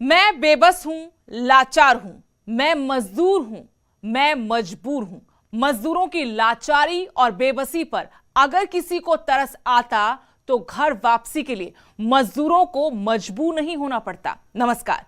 मैं बेबस हूं, लाचार हूं, मैं मजदूर हूं, मैं मजबूर हूं। मजदूरों की लाचारी और बेबसी पर अगर किसी को तरस आता तो घर वापसी के लिए मजदूरों को मजबूर नहीं होना पड़ता। नमस्कार,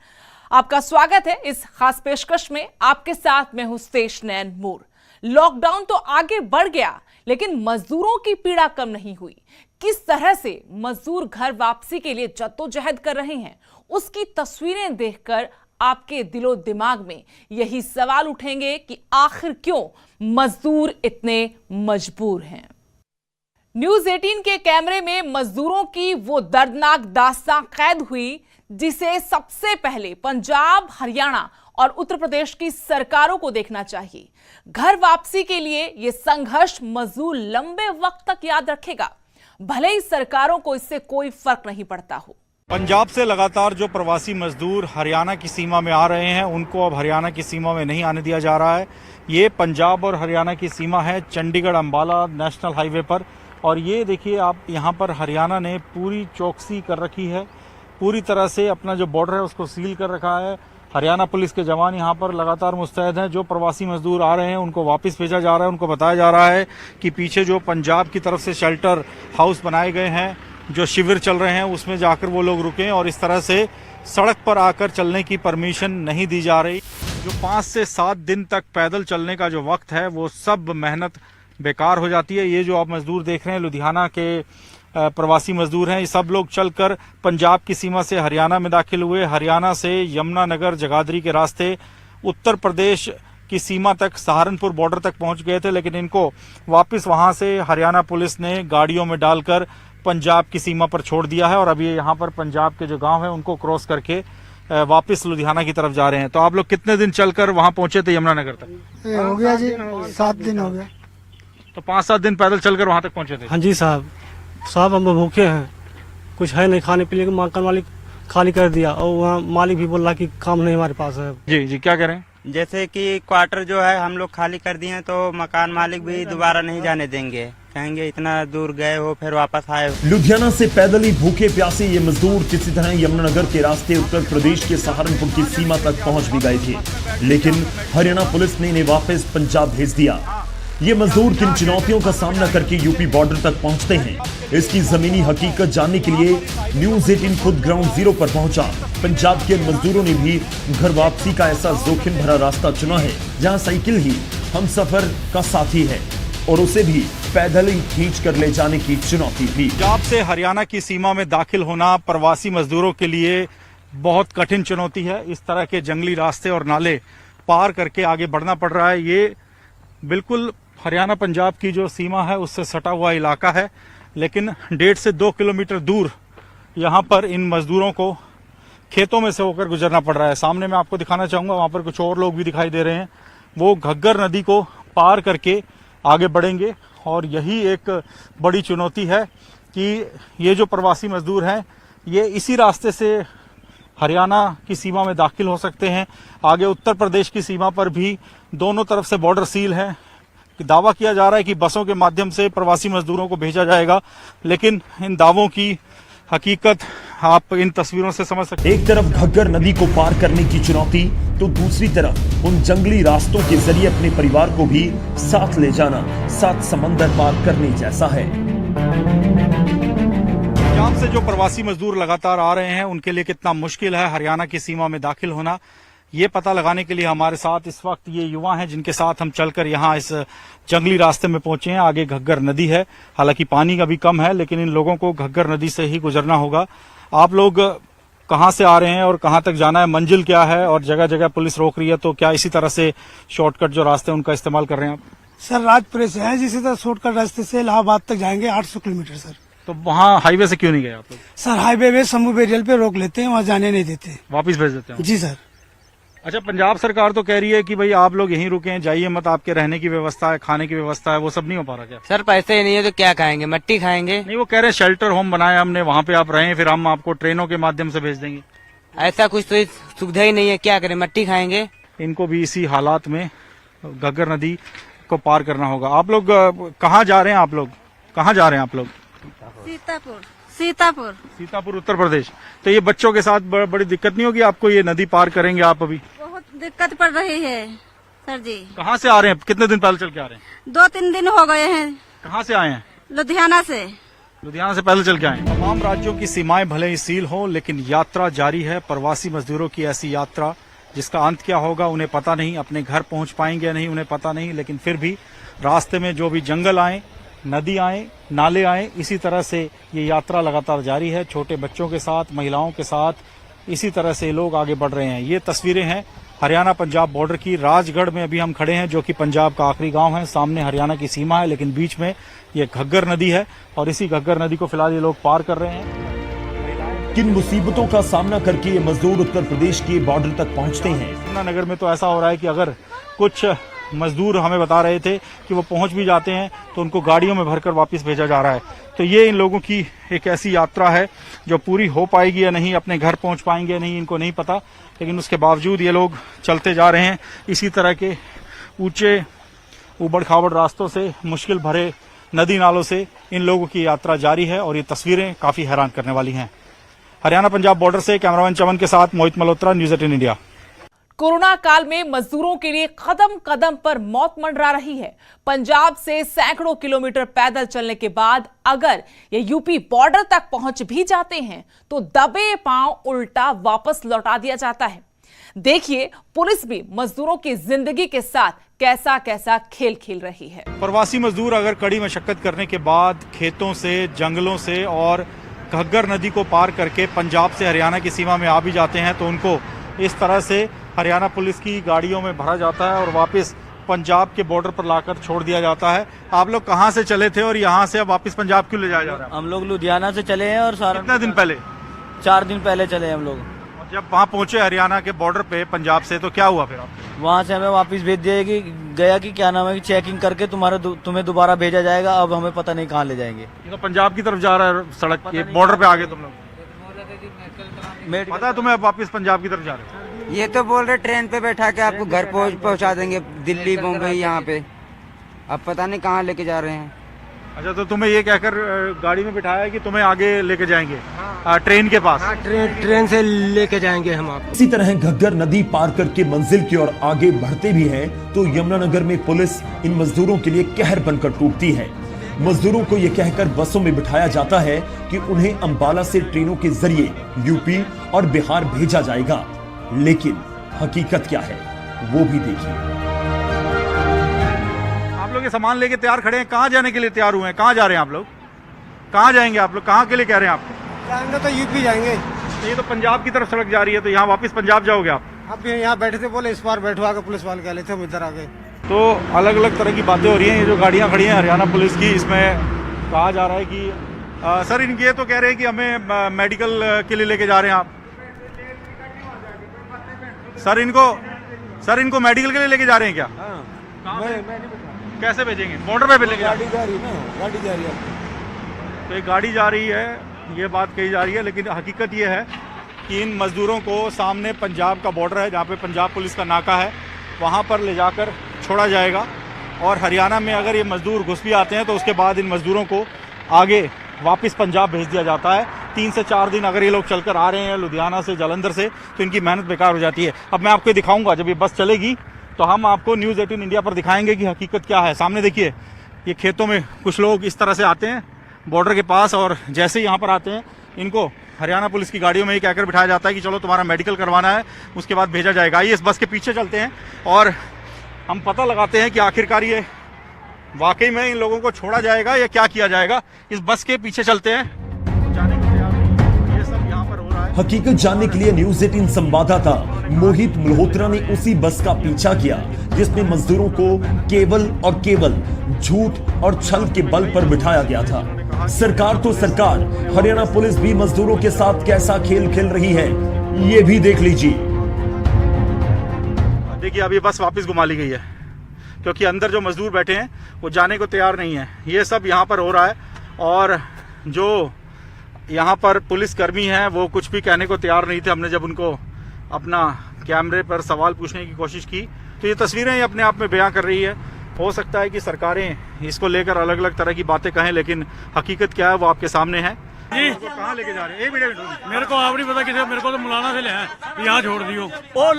आपका स्वागत है इस खास पेशकश में। आपके साथ मैं हूं स्टेश नैन मूर। लॉकडाउन तो आगे बढ़ गया, लेकिन मजदूरों की पीड़ा कम नहीं हुई। किस तरह से मजदूर घर वापसी के लिए जद्दोजहद कर रहे हैं, उसकी तस्वीरें देखकर आपके दिलो दिमाग में यही सवाल उठेंगे कि आखिर क्यों मजदूर इतने मजबूर हैं। न्यूज 18 के कैमरे में मजदूरों की वो दर्दनाक दास्तां कैद हुई जिसे सबसे पहले पंजाब, हरियाणा और उत्तर प्रदेश की सरकारों को देखना चाहिए। घर वापसी के लिए यह संघर्ष मजदूर लंबे वक्त तक याद रखेगा, भले ही सरकारों को इससे कोई फर्क नहीं पड़ता हो। पंजाब से लगातार जो प्रवासी मजदूर हरियाणा की सीमा में आ रहे हैं, उनको अब हरियाणा की सीमा में नहीं आने दिया जा रहा है। ये पंजाब और हरियाणा की सीमा है चंडीगढ़ अंबाला नेशनल हाईवे पर। और ये देखिए आप, यहाँ पर हरियाणा ने पूरी चौकसी कर रखी है, पूरी तरह से अपना जो बॉर्डर है उसको सील कर रखा है। हरियाणा पुलिस के जवान यहाँ पर लगातार मुस्तैद हैं। जो प्रवासी मजदूर आ रहे हैं उनको वापस भेजा जा रहा है। उनको बताया जा रहा है कि पीछे जो पंजाब की तरफ से शेल्टर हाउस बनाए गए हैं, जो शिविर चल रहे हैं, उसमें जाकर वो लोग रुकें। और इस तरह से सड़क पर आकर चलने की परमिशन नहीं दी जा रही। जो 5 से 7 दिन तक पैदल चलने का जो वक्त है, वो सब मेहनत बेकार हो जाती है। ये जो आप मजदूर देख रहे हैं, लुधियाना के प्रवासी मजदूर हैं। ये सब लोग चलकर पंजाब की सीमा से हरियाणा में दाखिल हुए। हरियाणा से यमुनानगर, जगाधरी के रास्ते उत्तर प्रदेश की सीमा तक, सहारनपुर बॉर्डर तक पहुंच गए थे। लेकिन इनको वापस वहां से हरियाणा पुलिस ने गाड़ियों में डालकर पंजाब की सीमा पर छोड़ दिया है। और अभी यहाँ पर पंजाब के जो गांव हैं उनको क्रॉस करके वापस लुधियाना की तरफ जा रहे हैं। तो आप लोग कितने दिन चलकर वहां पहुंचे थे यमुनानगर तक? हो गया जी, 7 दिन हो गया। तो 5-7 दिन पैदल चलकर वहां तक पहुंचे थे? हाँ जी साहब, हम भूखे हैं, कुछ है नहीं खाने पीने का। मकान मालिक खाली कर दिया और वहाँ मालिक भी बोल रहा कि काम नहीं हमारे पास है। जी जी, क्या कह रहे हैं? जैसे कि क्वार्टर जो है हम लोग खाली कर दिए हैं, तो मकान मालिक भी दोबारा नहीं जाने देंगे, कहेंगे इतना दूर गए हो फिर वापस आए। लुधियाना से पैदल ही भूखे प्यासे ये मजदूर किसी तरह यमुनानगर के रास्ते उत्तर प्रदेश के सहारनपुर की सीमा तक पहुंच भी गए थे, लेकिन हरियाणा पुलिस ने इन्हें वापस पंजाब भेज दिया। ये मजदूर किन चुनौतियों का सामना करके यूपी बॉर्डर तक पहुंचते हैं, इसकी जमीनी हकीकत जानने के लिए न्यूज 18 खुद ग्राउंड जीरो पर पहुंचा। पंजाब के मजदूरों ने भी घर वापसी का ऐसा जोखिम भरा रास्ता चुना है जहां साइकिल ही हम सफर का साथी है और उसे भी पैदल ही खींच कर ले जाने की चुनौती थी। पंजाब से हरियाणा की सीमा में दाखिल होना प्रवासी मजदूरों के लिए बहुत कठिन चुनौती है। इस तरह के जंगली रास्ते और नाले पार करके आगे बढ़ना पड़ रहा है। ये बिल्कुल हरियाणा पंजाब की जो सीमा है उससे सटा हुआ इलाका है, लेकिन 1.5 से 2 किलोमीटर दूर यहाँ पर इन मजदूरों को खेतों में से होकर गुजरना पड़ रहा है। सामने मैं आपको दिखाना चाहूंगा, वहाँ पर कुछ और लोग भी दिखाई दे रहे हैं। वो घग्गर नदी को पार करके आगे बढ़ेंगे। और यही एक बड़ी चुनौती है कि ये जो प्रवासी मजदूर हैं, ये इसी रास्ते से हरियाणा की सीमा में दाखिल हो सकते हैं। आगे उत्तर प्रदेश की सीमा पर भी दोनों तरफ से बॉर्डर सील है। दावा किया जा रहा है कि बसों के माध्यम से प्रवासी मजदूरों को भेजा जाएगा, लेकिन इन दावों की हकीकत आप इन तस्वीरों से समझ सकते हैं। एक तरफ घग्गर नदी को पार करने की चुनौती, तो दूसरी तरफ उन जंगली रास्तों के जरिए अपने परिवार को भी साथ ले जाना 7 समंदर पार करने जैसा है। पंजाब से जो प्रवासी मजदूर लगातार आ रहे हैं, उनके लिए कितना मुश्किल है हरियाणा की सीमा में दाखिल होना, ये पता लगाने के लिए हमारे साथ इस वक्त ये युवा हैं जिनके साथ हम चलकर यहाँ इस जंगली रास्ते में पहुंचे हैं। आगे घग्गर नदी है, हालांकि पानी का भी कम है, लेकिन इन लोगों को घग्गर नदी से ही गुजरना होगा। आप लोग कहाँ से आ रहे हैं और कहाँ तक जाना है, मंजिल क्या है, और जगह जगह पुलिस रोक रही है, तो क्या इसी तरह से शॉर्टकट जो रास्ते हैं उनका इस्तेमाल कर रहे हैं आप? सर राजपुरे से है, जिसी तरह शॉर्टकट रास्ते से इलाहाबाद तक जाएंगे 800 किलोमीटर सर। तो वहाँ हाईवे से क्यों नहीं गए आप लोग? सर हाईवे में शंभू बेरियल पे रोक लेते हैं, वहाँ जाने नहीं देते, वापिस भेज देते हैं? जी सर। अच्छा, पंजाब सरकार तो कह रही है कि भाई आप लोग यहीं रुके, जाइए मत, आपके रहने की व्यवस्था है, खाने की व्यवस्था है, वो सब नहीं हो पा रहा क्या? सर पैसे ही नहीं है तो क्या खाएंगे, मट्टी खाएंगे। नहीं, वो कह रहे हैं शेल्टर होम बनाया हमने, वहाँ पे आप रहें, फिर हम आपको ट्रेनों के माध्यम से भेज देंगे। ऐसा कुछ तो सुविधा ही नहीं है, क्या करें, मट्टी खाएंगे। इनको भी इसी हालात में घग्गर नदी को पार करना होगा। आप लोग कहाँ जा रहे हैं? आप लोग कहाँ जा रहे हैं? आप लोग सीतापुर। सीतापुर उत्तर प्रदेश। तो ये बच्चों के साथ बड़ी दिक्कत नहीं होगी आपको, ये नदी पार करेंगे आप अभी? बहुत दिक्कत पड़ रही है सर जी। कहाँ से आ रहे हैं, कितने दिन पहले चल के आ रहे हैं? 2-3 दिन हो गए हैं। कहाँ से आए हैं? लुधियाना से। लुधियाना से पहले चल के आए हैं। तमाम राज्यों की सीमाएं भले ही सील हों, लेकिन यात्रा जारी है। प्रवासी मजदूरों की ऐसी यात्रा जिसका अंत क्या होगा उन्हें पता नहीं, अपने घर पहुंच पाएंगे या नहीं उन्हें पता नहीं, लेकिन फिर भी रास्ते में जो भी जंगल आए, नदी आए, नाले आए, इसी तरह से ये यात्रा लगातार जारी है। छोटे बच्चों के साथ, महिलाओं के साथ इसी तरह से लोग आगे बढ़ रहे हैं। ये तस्वीरें हैं हरियाणा पंजाब बॉर्डर की। राजगढ़ में अभी हम खड़े हैं, जो कि पंजाब का आखिरी गांव है। सामने हरियाणा की सीमा है, लेकिन बीच में ये घग्गर नदी है और इसी घग्गर नदी को फिलहाल ये लोग पार कर रहे हैं। किन मुसीबतों का सामना करके ये मजदूर उत्तर प्रदेश के बॉर्डर तक पहुंचते हैं? यमुनानगर में तो ऐसा हो रहा है कि अगर कुछ मजदूर हमें बता रहे थे कि वो पहुंच भी जाते हैं तो उनको गाड़ियों में भरकर वापस भेजा जा रहा है। तो ये इन लोगों की एक ऐसी यात्रा है जो पूरी हो पाएगी या नहीं, अपने घर पहुंच पाएंगे या नहीं, इनको नहीं पता, लेकिन उसके बावजूद ये लोग चलते जा रहे हैं। इसी तरह के ऊंचे उबड़ खाबड़ रास्तों से, मुश्किल भरे नदी नालों से इन लोगों की यात्रा जारी है और ये तस्वीरें काफी हैरान करने वाली हैं। हरियाणा पंजाब बॉर्डर से कैमरामैन चमन के साथ मोहित मल्होत्रा, न्यूज़ 18 इंडिया। कोरोना काल में मजदूरों के लिए कदम कदम पर मौत मंडरा रही है। पंजाब से सैकड़ों किलोमीटर पैदल चलने के बाद अगर ये यूपी बॉर्डर तक पहुंच भी जाते हैं तो दबे पांव उल्टा वापस लौटा दिया जाता है। देखिए पुलिस भी मजदूरों की जिंदगी के साथ कैसा कैसा खेल खेल रही है। प्रवासी मजदूर अगर कड़ी मशक्कत करने के बाद खेतों से, जंगलों से और घग्गर नदी को पार करके पंजाब से हरियाणा की सीमा में आ भी जाते हैं तो उनको इस तरह से हरियाणा पुलिस की गाड़ियों में भरा जाता है और वापस पंजाब के बॉर्डर पर लाकर छोड़ दिया जाता है। आप लोग कहां से चले थे और यहां से अब वापस पंजाब क्यों ले जाया जा रहा है? हम लोग लुधियाना से चले हैं और सारा कितने दिन पहले? 4 दिन पहले चले हैं हम लोग। और जब वहां पहुंचे हरियाणा के बॉर्डर पे पंजाब से तो क्या हुआ फिर आपको? वहाँ से हमें वापस भेज दिया गया कि क्या नाम है कि चेकिंग करके तुम्हें दोबारा भेजा जाएगा। अब हमें पता नहीं कहाँ ले जाएंगे। ये तो पंजाब की तरफ जा रहा है सड़क, ये बॉर्डर पे आगे तुम लोग पता है तुम्हें अब वापस पंजाब की तरफ जा रहे हो? ये तो बोल रहे ट्रेन पे बैठा के आपको घर पहुंचा देंगे, दिल्ली, मुंबई, यहाँ पे। अब पता नहीं कहाँ लेके जा रहे हैं। अच्छा, तो तुम्हें ये कहकर गाड़ी में बिठाया कि तुम्हें आगे लेके जाएंगे ट्रेन के पास? ट्रेन से लेके जाएंगे हम आप। इसी तरह घग्गर नदी पार करके मंजिल की ओर आगे बढ़ते भी हैं तो यमुनानगर में पुलिस इन मजदूरों के लिए कहर बनकर टूटती है। मजदूरों को यह कहकर बसों में बिठाया जाता है कि उन्हें अंबाला से ट्रेनों के जरिए यूपी और बिहार भेजा जाएगा, लेकिन हकीकत क्या है वो भी देखिए। आप लोग ये सामान लेके तैयार खड़े हैं, कहाँ जाने के लिए तैयार हुए हैं? कहाँ जा रहे हैं आप लोग? कहाँ जाएंगे आप लोग? कहाँ के लिए कह रहे हैं आपको? जाएंगे तो यूपी जाएंगे। तो ये तो पंजाब की तरफ सड़क जा रही है, तो यहाँ वापस पंजाब जाओगे आप? अब यहाँ बैठे थे, बोले इस बार बैठवा के पुलिस वाले कह लेते हम इधर आ गए। तो अलग अलग तरह की बातें हो रही हैं। ये जो गाड़ियाँ खड़ी हैं हरियाणा पुलिस की, इसमें कहा जा रहा है कि सर इनके ये तो कह रहे हैं कि हमें मेडिकल के लिए लेके जा रहे हैं आप। सर इनको मेडिकल के लिए लेके जा रहे हैं क्या? कैसे भेजेंगे? बॉर्डर पे लेके गाड़ी जा रही है ना, गाड़ी जा रही है। तो एक गाड़ी जा रही है, ये बात कही जा रही है, लेकिन हकीकत ये है कि इन मजदूरों को सामने पंजाब का बॉर्डर है जहाँ पे पंजाब पुलिस का नाका है, वहाँ पर ले जाकर छोड़ा जाएगा। और हरियाणा में अगर ये मजदूर घुस भी आते हैं तो उसके बाद इन मजदूरों को आगे वापस पंजाब भेज दिया जाता है। 3 से 4 दिन अगर ये लोग चलकर आ रहे हैं लुधियाना से, जालंधर से, तो इनकी मेहनत बेकार हो जाती है। अब मैं आपको दिखाऊंगा, जब ये बस चलेगी तो हम आपको न्यूज़ 18 इंडिया पर दिखाएंगे कि हकीकत क्या है। सामने देखिए, ये खेतों में कुछ लोग इस तरह से आते हैं बॉर्डर के पास, और जैसे ही यहाँ पर आते हैं इनको हरियाणा पुलिस की गाड़ियों में ही कहकर बिठाया जाता है कि चलो तुम्हारा मेडिकल करवाना है, उसके बाद भेजा जाएगा। आइए इस बस के पीछे चलते हैं और हम पता लगाते हैं कि आखिरकार ये वाकई में इन लोगों को छोड़ा जाएगा या क्या किया जाएगा। इस बस के पीछे चलते हैं, जाने के लिए ये सब यहाँ पर हो रहा है। हकीकत जानने के लिए न्यूज़ 18 संवाददाता मोहित मल्होत्रा ने उसी बस का पीछा किया जिसमें मजदूरों को केवल और केवल झूठ और छल के बल पर बिठाया गया था। सरकार तो सरकार, हरियाणा पुलिस भी मजदूरों के साथ कैसा खेल खेल रही है ये भी देख लीजिए। देखिए अब ये बस वापस घुमा ली गई है क्योंकि अंदर जो मजदूर बैठे हैं वो जाने को तैयार नहीं है। ये सब यहाँ पर हो रहा है और जो यहाँ पर पुलिसकर्मी हैं वो कुछ भी कहने को तैयार नहीं थे। हमने जब उनको अपना कैमरे पर सवाल पूछने की कोशिश की तो ये तस्वीरें अपने आप में बयां कर रही है। हो सकता है कि सरकारें इसको लेकर अलग अलग तरह की बातें कहें, लेकिन हकीकत क्या है वो आपके सामने है। जी कहाँ लेके जा रहे हैं? एक मिनट मेरे को आप नहीं पता किसे, मेरे को तो मुलाना से ले आए, यहाँ छोड़ दियो। वो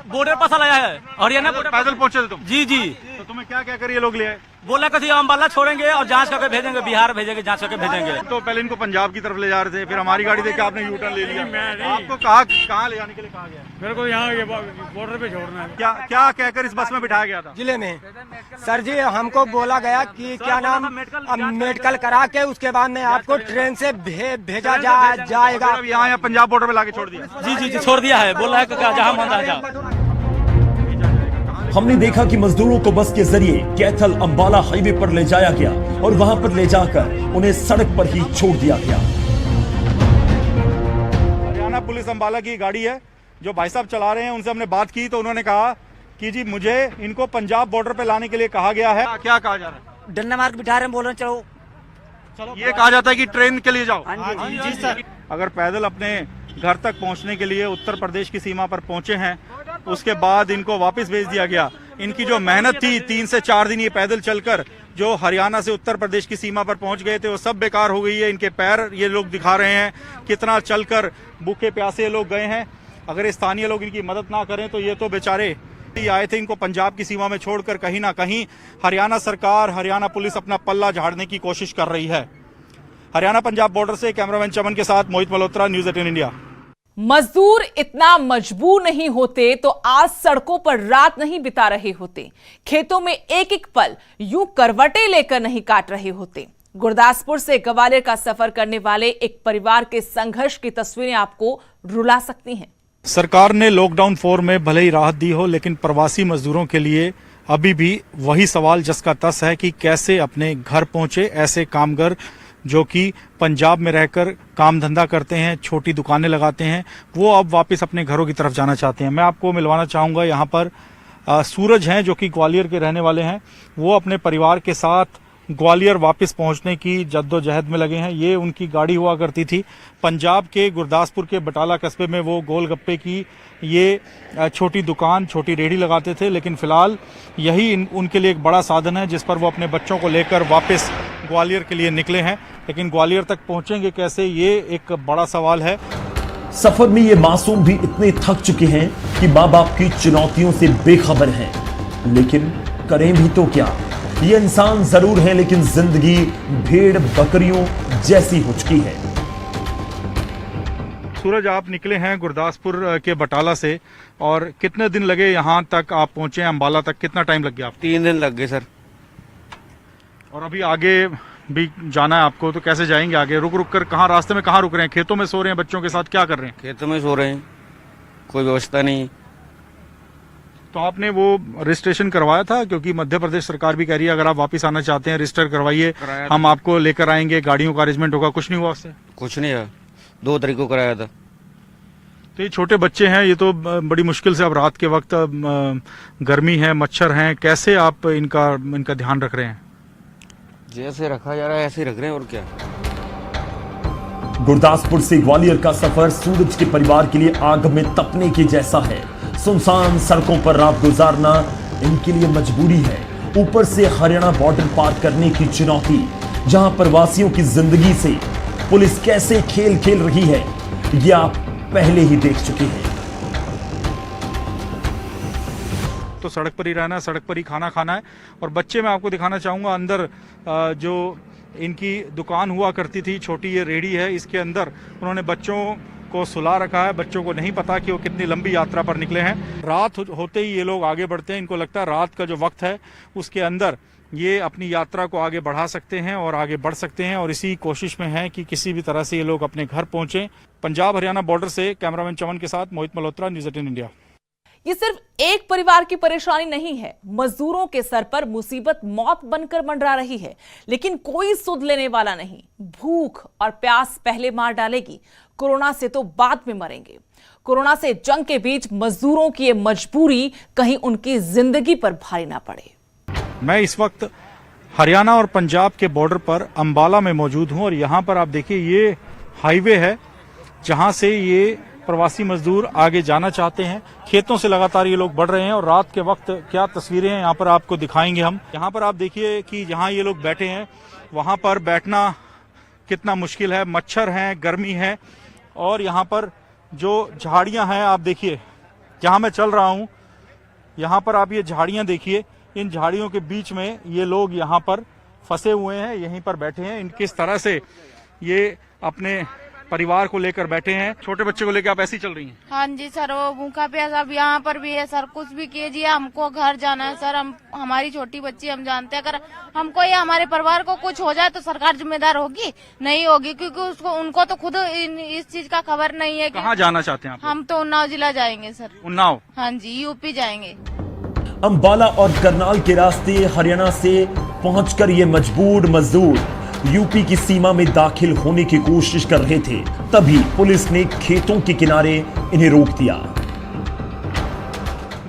बॉर्डर पास लाया है हरियाणा बॉर्डर। पैदल पहुंचे थे तुम? जी जी, तो तुम्हें क्या क्या कर ये लोग ले आए? बोला कभी अम्बाला छोड़ेंगे और जांच करके भेजेंगे, बिहार भेजेंगे, जांच करके भेजेंगे। तो पहले इनको पंजाब की तरफ ले जा रहे थे, फिर हमारी गाड़ी देख के आपने यू टर्न ले लिया। आपको कहाँ ले जाने के लिए कहा गया? मेरे को यहाँ ये बॉर्डर पे छोड़ना है। क्या कहकर इस बस में बिठाया गया था? जिले में सर जी हमको बोला गया कि क्या नाम मेडिकल करा के उसके बाद में आपको ट्रेन से भेजा जाएगा। यहाँ पंजाब बॉर्डर पे लाके छोड़ दिया? जी जी जी, छोड़ दिया है, बोला है जहाँ मन आ जाओ। हमने देखा कि मजदूरों को बस के जरिए कैथल अंबाला हाईवे पर ले जाया गया और वहां पर ले जाकर उन्हें सड़क पर ही छोड़ दिया गया। हरियाणा पुलिस अंबाला की गाड़ी है जो भाई साहब चला रहे हैं, उनसे हमने बात की तो उन्होंने कहा कि जी मुझे इनको पंजाब बॉर्डर पे लाने के लिए कहा गया है। क्या कहा जा रहा है? डंडा मार के बिठा रहे हैं, बोल रहे चलो। ये कहा जाता है कि ट्रेन के लिए जाओ। जी सर। अगर पैदल अपने घर तक पहुंचने के लिए उत्तर प्रदेश की सीमा पर पहुंचे हैं, उसके बाद इनको वापस भेज दिया गया। इनकी जो मेहनत थी 3 से 4 दिन ये पैदल चलकर जो हरियाणा से उत्तर प्रदेश की सीमा पर पहुंच गए थे, वो सब बेकार हो गई है। इनके पैर ये लोग दिखा रहे हैं कितना चलकर भूखे प्यासे लोग गए हैं। अगर स्थानीय लोग इनकी मदद ना करें तो ये तो बेचारे आए थे, इनको पंजाब की सीमा में छोड़कर कहीं ना कहीं हरियाणा सरकार, हरियाणा पुलिस अपना पल्ला झाड़ने की कोशिश कर रही है। हरियाणा पंजाब बॉर्डर से कैमरामैन चमन के साथ मोहित मल्होत्रा, न्यूज़ 18 इंडिया। मजदूर इतना मजबूर नहीं होते तो आज सड़कों पर रात नहीं बिता रहे होते, खेतों में एक एक पल यूं करवटें लेकर नहीं काट रहे होते। गुरदासपुर से ग्वालियर का सफर करने वाले एक परिवार के संघर्ष की तस्वीरें आपको रुला सकती हैं। सरकार ने लॉकडाउन 4 में भले ही राहत दी हो, लेकिन प्रवासी मजदूरों के लिए अभी भी वही सवाल जस का तस है कि कैसे अपने घर पहुंचे। ऐसे कामगार जो कि पंजाब में रहकर काम धंधा करते हैं, छोटी दुकानें लगाते हैं, वो अब वापस अपने घरों की तरफ जाना चाहते हैं। मैं आपको मिलवाना चाहूँगा, यहाँ पर सूरज हैं जो कि ग्वालियर के रहने वाले हैं। वो अपने परिवार के साथ ग्वालियर वापस पहुंचने की जद्दोजहद में लगे हैं। ये उनकी गाड़ी हुआ करती थी। पंजाब के गुरदासपुर के बटाला कस्बे में वो गोलगप्पे की ये छोटी दुकान, छोटी रेहड़ी लगाते थे, लेकिन फिलहाल यही उनके लिए एक बड़ा साधन है जिस पर वो अपने बच्चों को लेकर वापस ग्वालियर के लिए निकले हैं। लेकिन ग्वालियर तक पहुंचेंगे कैसे, ये एक बड़ा सवाल है। सफर में ये मासूम भी इतने थक चुके हैं कि माँ बाप की चुनौतियों से बेखबर हैं, लेकिन करें भी तो क्या। ये इंसान जरूर है, लेकिन जिंदगी भेड़ बकरियों जैसी हो चुकी है। सूरज, आप निकले हैं गुरदासपुर के बटाला से, और कितने दिन लगे यहाँ तक आप पहुंचे? अंबाला तक कितना टाइम लग गया आपको? 3 दिन लग गए सर। और अभी आगे भी जाना है आपको, तो कैसे जाएंगे आगे? रुक रुक कर कहाँ, रास्ते में कहाँ रुक रहे हैं? खेतों में सो रहे हैं बच्चों के साथ? क्या कर रहे हैं? खेतों में सो रहे हैं, कोई व्यवस्था नहीं। तो आपने वो रजिस्ट्रेशन करवाया था? क्योंकि मध्य प्रदेश सरकार भी कह रही है अगर आप वापस आना चाहते हैं रजिस्टर करवाइए, हम आपको लेकर आएंगे, गाड़ियों का अरेंजमेंट होगा। कुछ नहीं हुआ उससे? कुछ नहीं है, 2 तारीख को कराया था। तो ये छोटे बच्चे हैं, ये तो बड़ी मुश्किल से अब रात के वक्त गर्मी है, मच्छर हैं, कैसे आप इनका ध्यान रख रहे हैं? जैसे रखा जा रहा है ऐसे ही रख रहे हैं, और क्या। गुरदासपुर से ग्वालियर का सफर सूरज के परिवार के लिए आग में तपने के जैसा है। सुनसान सड़कों पर रात गुजारना इनके लिए मजबूरी है, ऊपर से हरियाणा बॉर्डर पार करने की चुनौती, जहां प्रवासियों की जिंदगी से पुलिस कैसे खेल खेल रही है, ये आप पहले ही देख चुके हैं। तो सड़क पर ही रहना है, सड़क पर ही खाना खाना है। और बच्चे मैं आपको दिखाना चाहूँगा, अंदर जो इनकी दुकान हुआ करती थी, छोटी ये रेहड़ी है, इसके अंदर उन्होंने बच्चों को सुला रखा है। बच्चों को नहीं पता कि वो कितनी लंबी यात्रा पर निकले हैं। रात होते ही ये लोग आगे बढ़ते हैं। इनको लगता है रात का जो वक्त है उसके अंदर ये अपनी यात्रा को आगे बढ़ा सकते हैं और आगे बढ़ सकते हैं, और इसी कोशिश में है कि किसी भी तरह से ये लोग अपने घर पहुंचे। पंजाब हरियाणा बॉर्डर से कैमरामैन चमन के साथ मोहित मल्होत्रा, न्यूज़ 18 इंडिया। ये सिर्फ एक परिवार की परेशानी नहीं है, मजदूरों के सर पर मुसीबत मौत बनकर मंडरा रही है, लेकिन कोई सुध लेने वाला नहीं। भूख और प्यास पहले मार डालेगी, कोरोना से तो बाद में मरेंगे। कोरोना से जंग के बीच मजदूरों की ये मजबूरी कहीं उनकी जिंदगी पर भारी ना पड़े। मैं इस वक्त हरियाणा और पंजाब के बॉर्डर पर अंबाला में मौजूद हूं, और यहाँ पर आप देखिए ये हाईवे है जहां से ये प्रवासी मजदूर आगे जाना चाहते हैं। खेतों से लगातार ये लोग बढ़ रहे हैं, और रात के वक्त क्या तस्वीरें हैं यहाँ पर आपको दिखाएंगे हम। यहाँ पर आप देखिए कि जहाँ ये लोग बैठे हैं वहाँ पर बैठना कितना मुश्किल है। मच्छर हैं, गर्मी है, और यहाँ पर जो झाड़ियाँ हैं आप देखिए, जहाँ मैं चल रहा हूँ यहाँ पर आप ये झाड़ियाँ देखिए, इन झाड़ियों के बीच में ये लोग यहाँ पर फंसे हुए हैं, यहीं पर बैठे हैं। किस तरह से ये अपने परिवार को लेकर बैठे हैं। छोटे बच्चे को लेकर आप ऐसी चल रही हैं? हाँ जी सर, वो भूखा प्यासा अब यहाँ पर भी है सर, कुछ भी कीजिए, हमको घर जाना है सर। हमारी छोटी बच्ची, हम जानते हैं अगर हमको या हमारे परिवार को कुछ हो जाए तो सरकार जिम्मेदार होगी? नहीं होगी, क्योंकि उनको तो खुद इस चीज का खबर नहीं है। कहाँ जाना चाहते हैं आप? हम तो उन्नाव जिला जाएंगे सर। उन्नाव? हाँ जी, यूपी जाएंगे। अंबाला और करनाल के रास्ते हरियाणा से पहुंचकर ये मजदूर यूपी की सीमा में दाखिल होने की कोशिश कर रहे थे, तभी पुलिस ने खेतों के किनारे इन्हें रोक दिया।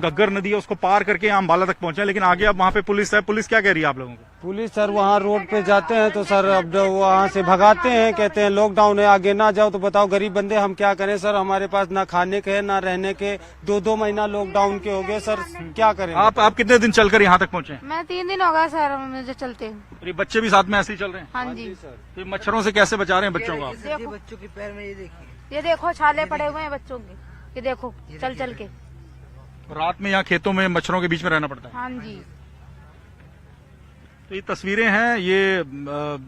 गग्गर नदी है, उसको पार करके यहाँ अंबाला तक पहुंचे, लेकिन आगे अब वहाँ पे पुलिस है। पुलिस क्या कह रही है आप लोगों को? पुलिस सर वहाँ रोड पे जाते हैं तो सर अब वहाँ से भगाते हैं, कहते हैं लॉकडाउन है, आगे ना जाओ। तो बताओ गरीब बंदे हम क्या करें सर, हमारे पास ना खाने के ना रहने के, 2-2 महीना लॉकडाउन के हो गए सर, क्या करें। आप कितने दिन चलकर यहाँ तक पहुँचे? मैं 3 दिन हो गया सर मुझे चलते हुए। ये बच्चे भी साथ में ऐसे ही चल रहे हैं? हाँ जी। तो मच्छरों से कैसे बचा रहे हैं बच्चों को आप? बच्चों के पैर में ये देखो छाले पड़े हुए हैं बच्चों के, ये देखो चल चल के। रात में यहाँ खेतों में मच्छरों के बीच में रहना पड़ता है? हाँ जी। तो ये तस्वीरें हैं, ये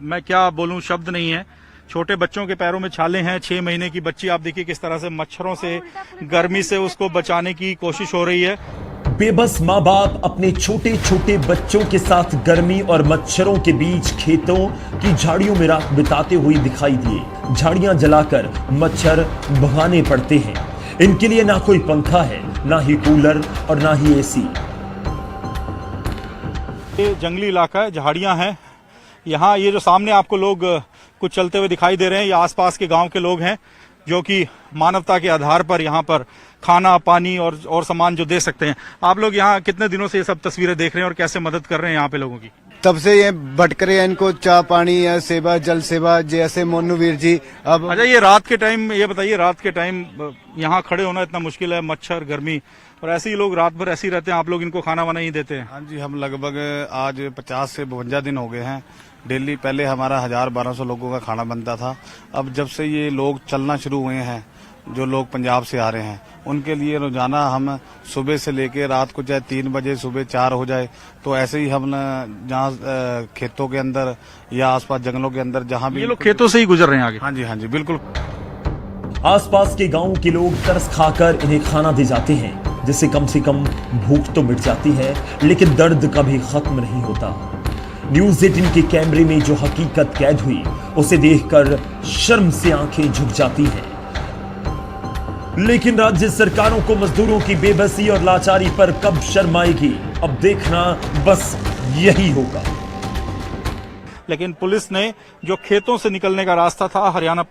मैं क्या बोलूं, शब्द नहीं है। छोटे बच्चों के पैरों में छाले हैं, 6 महीने की बच्ची, आप देखिए किस तरह से मच्छरों से, गर्मी से उसको बचाने की कोशिश हो रही है। बेबस माँ बाप अपने छोटे छोटे बच्चों के साथ गर्मी और मच्छरों के बीच खेतों की झाड़ियों में रात बिताते हुए दिखाई दिए। झाड़ियां जलाकर मच्छर भगाने पड़ते हैं। इनके लिए ना कोई पंखा है, ना ही कूलर और ना ही एसी। ये जंगली इलाका है, झाड़ियां हैं यहाँ। ये जो सामने आपको लोग कुछ चलते हुए दिखाई दे रहे हैं, ये आसपास के गांव के लोग हैं जो कि मानवता के आधार पर यहाँ पर खाना, पानी और सामान जो दे सकते हैं। आप लोग यहाँ कितने दिनों से ये सब तस्वीरें देख रहे हैं और कैसे मदद कर रहे हैं यहाँ पे लोगों की? तब से ये भटकरे हैं, इनको चाय पानी या सेवा, जल सेवा, जैसे मोनूवीर जी। अब अच्छा, ये रात के टाइम, ये बताइए, रात के टाइम यहाँ खड़े होना इतना मुश्किल है, मच्छर, गर्मी, और ऐसे ही लोग रात भर ऐसे ही रहते हैं। आप लोग इनको खाना वाना ही देते हैं? हाँ जी, हम लगभग आज 50 से 52 दिन हो गए हैं डेली। पहले हमारा 1000-1200 लोगों का खाना बनता था। अब जब से ये लोग चलना शुरू हुए हैं, जो लोग पंजाब से आ रहे हैं, उनके लिए रोजाना हम सुबह से लेके रात को चाहे 3 बजे, सुबह 4 हो जाए, तो ऐसे ही हम जहाँ खेतों के अंदर या आसपास जंगलों के अंदर जहाँ भी, ये लोग खेतों से ही गुजर रहे हैं आगे? हाँ जी, हाँ जी, बिल्कुल। आसपास के गांव के लोग तरस खाकर इन्हें खाना दे जाते हैं, जिससे कम से कम भूख तो मिट जाती है, लेकिन दर्द कभी खत्म नहीं होता। न्यूज़ 18 के कैमरे में जो हकीकत कैद हुई, उसे देखकर शर्म से आंखें झुक जाती हैं। लेकिन राज्य सरकारों को मजदूरों की बेबसी और लाचारी पर कब शर्म आएगी, अब देखना बस यही होगा। लेकिन पुलिस ने जो खेतों से निकलने का रास्ता था हरियाणा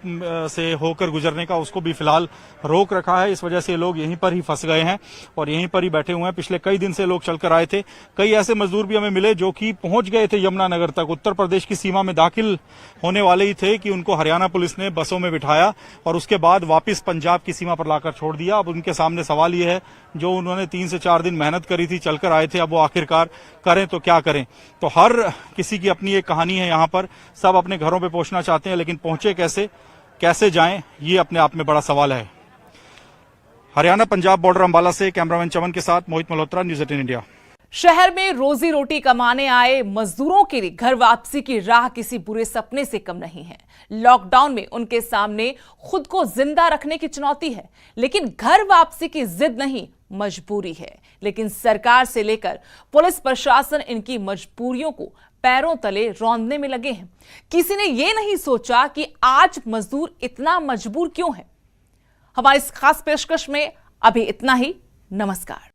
से होकर गुजरने का, उसको भी फिलहाल रोक रखा है। इस वजह से लोग यहीं पर ही फंस गए हैं और यहीं पर ही बैठे हुए हैं। पिछले कई दिन से लोग चलकर आए थे। कई ऐसे मजदूर भी हमें मिले जो कि पहुंच गए थे यमुनानगर तक, उत्तर प्रदेश की सीमा में दाखिल होने वाले ही थे कि उनको हरियाणा पुलिस ने बसों में बिठाया और उसके बाद वापिस पंजाब की सीमा पर लाकर छोड़ दिया। अब उनके सामने सवाल ये है, जो उन्होंने 3 से 4 दिन मेहनत करी थी, चलकर आए थे, अब वो आखिरकार करें तो क्या करें। तो हर किसी की अपनी एक कहानी है। यहाँ पर सब अपने घरों पे पहुंचना चाहते हैं, लेकिन पहुंचे कैसे जाएं, ये अपने आप में बड़ा सवाल है। हरियाणा पंजाब बॉर्डर अंबाला से कैमरामैन चमन के साथ मोहित मल्होत्रा, न्यूज़ 18 इंडिया। शहर में रोजी रोटी कमाने आए मजदूरों के लिए घर वापसी की राह किसी बुरे सपने से कम नहीं है। लॉकडाउन में उनके सामने खुद को जिंदा रखने की चुनौती है, लेकिन घर वापसी की जिद नहीं, मजबूरी है। लेकिन सरकार से लेकर पुलिस प्रशासन इनकी मजबूरियों को पैरों तले रौंदने में लगे हैं। किसी ने यह नहीं सोचा कि आज मजदूर इतना मजबूर क्यों है। हमारी इस खास पेशकश में अभी इतना ही। नमस्कार।